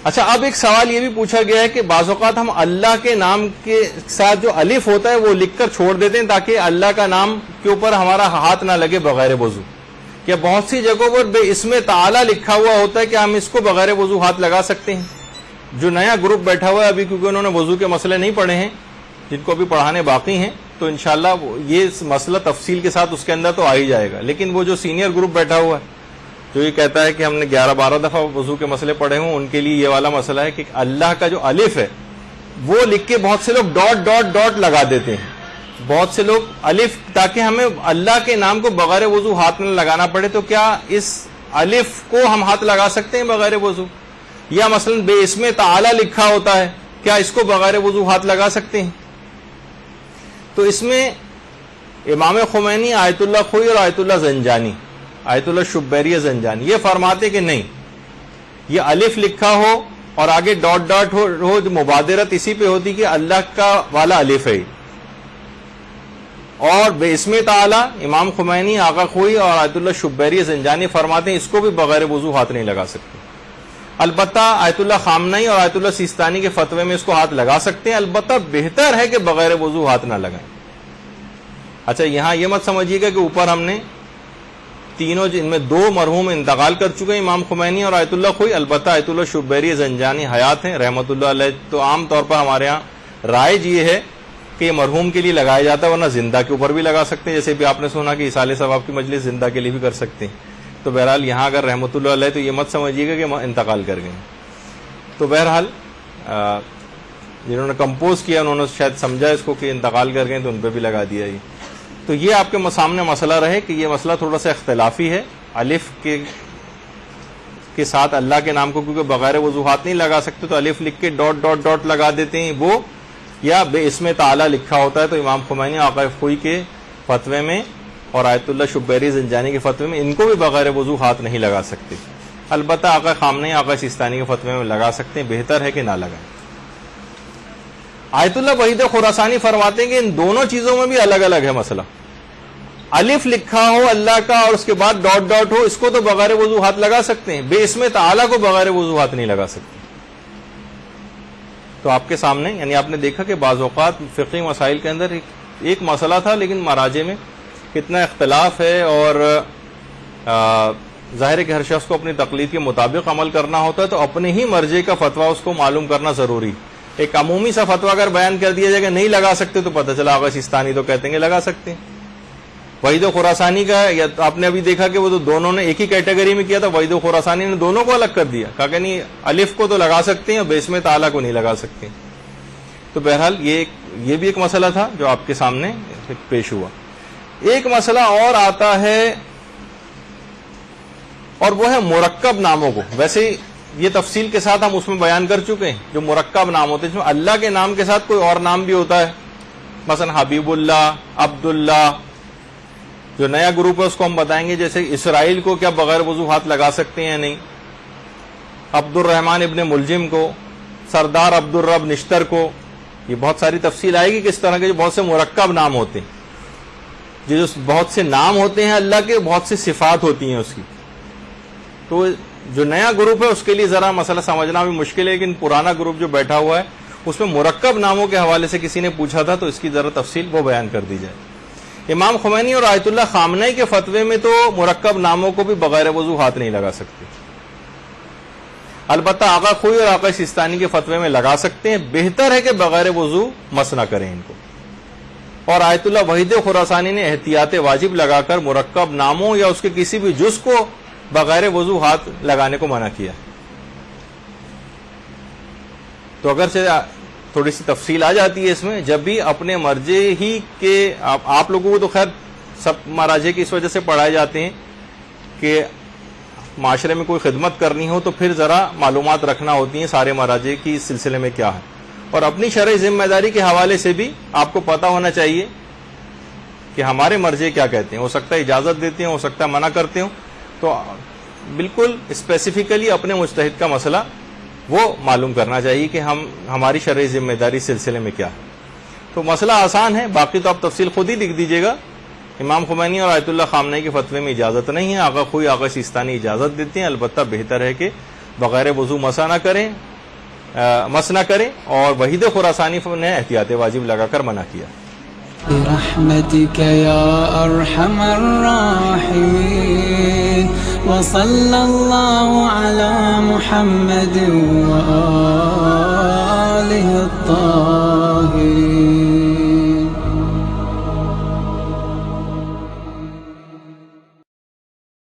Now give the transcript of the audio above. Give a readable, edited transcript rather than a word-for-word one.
اچھا، اب ایک سوال یہ بھی پوچھا گیا ہے کہ بعض اوقات ہم اللہ کے نام کے ساتھ جو الف ہوتا ہے وہ لکھ کر چھوڑ دیتے ہیں تاکہ اللہ کا نام کے اوپر ہمارا ہاتھ نہ لگے بغیر وضو. کیا بہت سی جگہوں پر بے اسم تعالی لکھا ہوا ہوتا ہے کہ ہم اس کو بغیر وضو ہاتھ لگا سکتے ہیں؟ جو نیا گروپ بیٹھا ہوا ہے ابھی، کیونکہ انہوں نے وضو کے مسئلے نہیں پڑھے ہیں، جن کو ابھی پڑھانے باقی ہیں، تو انشاءاللہ یہ مسئلہ تفصیل کے ساتھ اس کے اندر تو آ ہی جائے گا. لیکن وہ جو سینئر گروپ بیٹھا ہوا ہے جو یہ کہتا ہے کہ ہم نے 11-12 دفعہ وضو کے مسئلے پڑھے ہوں، ان کے لیے یہ والا مسئلہ ہے کہ اللہ کا جو الف ہے وہ لکھ کے بہت سے لوگ ڈاٹ ڈاٹ ڈاٹ لگا دیتے ہیں. بہت سے لوگ الف، تاکہ ہمیں اللہ کے نام کو بغیر وضو ہاتھ نہ لگانا پڑے. تو کیا اس الف کو ہم ہاتھ لگا سکتے ہیں بغیر وضو؟ یا مثلا بے اسم تعالی لکھا ہوتا ہے، کیا اس کو بغیر وضو ہاتھ لگا سکتے ہیں؟ تو اس میں امام خمینی، آیت اللہ خوئی اور آیت اللہ زنجانی، آیت اللہ شبیری زنجانی، یہ فرماتے کہ نہیں، یہ الف لکھا ہو اور آگے ڈاٹ ڈاٹ ہو، مبادرت اسی پہ ہوتی کہ اللہ کا والا الف ہے. اور بے اسم تعالی امام خمینی، آقا خوئی اور آیت اللہ شبیری زنجانی فرماتے ہیں اس کو بھی بغیر وضو ہاتھ نہیں لگا سکتے. البتہ آیت اللہ خامنئی اور آیت اللہ سیستانی کے فتوے میں اس کو ہاتھ لگا سکتے ہیں، البتہ بہتر ہے کہ بغیر وضو ہاتھ نہ لگائیں. اچھا، یہاں یہ مت سمجھیے گا کہ اوپر ہم نے تینوں، جن میں 2 مرحوم انتقال کر چکے ہیں، امام خمینی اور آیت اللہ خوئی، البتہ آیت اللہ شبیری زنجانی حیات ہیں رحمۃ اللہ علیہ. تو عام طور پر ہمارے ہاں رائج یہ ہے کہ یہ مرحوم کے لیے لگایا جاتا ہے، ورنہ زندہ کے اوپر بھی لگا سکتے ہیں، جیسے بھی آپ نے سنا کہ اصالہ ثواب کی مجلس زندہ کے لیے بھی کر سکتے ہیں. تو بہرحال یہاں اگر رحمۃ اللہ علیہ تو یہ مت سمجھیے گا کہ انتقال کر گئے. تو بہرحال جنہوں نے کمپوز کیا انہوں نے شاید سمجھا اس کو کہ انتقال کر گئے تو ان پہ بھی لگا دیا. یہ تو یہ آپ کے سامنے مسئلہ رہے کہ یہ مسئلہ تھوڑا سا اختلافی ہے. الف کے ساتھ اللہ کے نام کو کیونکہ بغیر وضو ہاتھ نہیں لگا سکتے، تو الف لکھ کے ڈاٹ ڈاٹ ڈاٹ لگا دیتے ہیں وہ، یا بے اسم تعالی لکھا ہوتا ہے تو امام خمینی، آقا خوئی کے فتوے میں اور آیت اللہ شبیری زنجانی کے فتوے میں ان کو بھی بغیر وضو ہاتھ نہیں لگا سکتے. البتہ آقا خامنئی، آقا سیستانی کے فتوے میں لگا سکتے ہیں، بہتر ہے کہ نہ لگائیں. آیت اللہ وحید خراسانی فرماتے ہیں کہ ان دونوں چیزوں میں بھی الگ الگ ہے مسئلہ. الف لکھا ہو اللہ کا اور اس کے بعد ڈاٹ ڈاٹ ہو، اس کو تو بغیر وضو ہاتھ لگا سکتے ہیں، بے اسم تعالی کو بغیر وضو ہاتھ نہیں لگا سکتے. تو آپ کے سامنے یعنی آپ نے دیکھا کہ بعض اوقات فقہی مسائل کے اندر ایک مسئلہ تھا، لیکن مراجع میں کتنا اختلاف ہے، اور ظاہر ہے کہ ہر شخص کو اپنی تقلید کے مطابق عمل کرنا ہوتا ہے، تو اپنے ہی مرجع کا فتویٰ اس کو معلوم کرنا ضروری. ایک عمومی سا فتویٰ اگر بیان کر دیا جائے کہ نہیں لگا سکتے، تو پتہ چلا آقا سیستانی تو کہتے ہیں کہ لگا سکتے ہیں. وحید خراسانی کا یا آپ نے ابھی دیکھا کہ وہ تو دونوں نے ایک ہی کیٹیگری میں کیا تھا، وحید خراسانی نے دونوں کو الگ کر دیا، کہا کہ نہیں الف کو تو لگا سکتے ہیں اور بے اسم تعالی کو نہیں لگا سکتے. تو بہرحال یہ بھی ایک مسئلہ تھا جو آپ کے سامنے پیش ہوا. ایک مسئلہ اور آتا ہے اور وہ ہے مرکب ناموں کو. ویسے یہ تفصیل کے ساتھ ہم اس میں بیان کر چکے ہیں، جو مرکب نام ہوتے ہیں جس میں اللہ کے نام کے ساتھ کوئی اور نام بھی ہوتا ہے، مثلا حبیب اللہ، عبداللہ. جو نیا گروپ ہے اس کو ہم بتائیں گے، جیسے اسرائیل کو کیا بغیر وضو ہاتھ لگا سکتے ہیں یا نہیں، عبد الرحمن ابن ملجم کو، سردار عبد الرب نشتر کو. یہ بہت ساری تفصیل آئے گی کس طرح کے جو بہت سے مرکب نام ہوتے ہیں، جو بہت سے نام ہوتے ہیں اللہ کے، بہت سی صفات ہوتی ہیں اس کی. تو جو نیا گروپ ہے اس کے لیے ذرا مسئلہ سمجھنا بھی مشکل ہے، لیکن پرانا گروپ جو بیٹھا ہوا ہے اس میں مرکب ناموں کے حوالے سے کسی نے پوچھا تھا، تو اس کی ذرا تفصیل وہ بیان کر دی جائے. امام خمینی اور آیت اللہ خامنئی کے فتوے میں تو مرکب ناموں کو بھی بغیر وضو ہاتھ نہیں لگا سکتے، البتہ آقا خوئی اور آقا سیستانی کے فتوے میں لگا سکتے ہیں، بہتر ہے کہ بغیر وضو مس نہ کریں ان کو. اور آیت اللہ وحید خراسانی نے احتیاط واجب لگا کر مرکب ناموں یا اس کے کسی بھی جز کو بغیر وضو ہاتھ لگانے کو منع کیا. تو اگرچہ تھوڑی سی تفصیل آ جاتی ہے اس میں، جب بھی اپنے مرجع ہی کے آپ لوگوں کو تو خیر سب مراجع کی اس وجہ سے پڑھائے جاتے ہیں کہ معاشرے میں کوئی خدمت کرنی ہو تو پھر ذرا معلومات رکھنا ہوتی ہیں سارے مراجع کی اس سلسلے میں کیا ہے، اور اپنی شرعی ذمہ داری کے حوالے سے بھی آپ کو پتہ ہونا چاہیے کہ ہمارے مرجع کیا کہتے ہیں. ہو سکتا ہے اجازت دیتے ہیں، ہو سکتا ہے منع کرتے ہوں، تو بالکل اسپیسیفکلی اپنے مجتہد کا مسئلہ وہ معلوم کرنا چاہیے کہ ہماری شرعی ذمہ داری سلسلے میں کیا ہے. تو مسئلہ آسان ہے، باقی تو آپ تفصیل خود ہی لکھ دیجیے گا. امام خمینی اور آیت اللہ خامنئی کے فتوے میں اجازت نہیں ہے، آقا خوئی آقا سیستانی اجازت دیتے ہیں، البتہ بہتر ہے کہ بغیر وضو مسا نہ کریں. مس نہ کریں، اور وحید خراسانی نے احتیاط واجب لگا کر منع کیا۔ برحمتك يا أرحم الراحمين وصلى الله على محمد وآله الطاهرين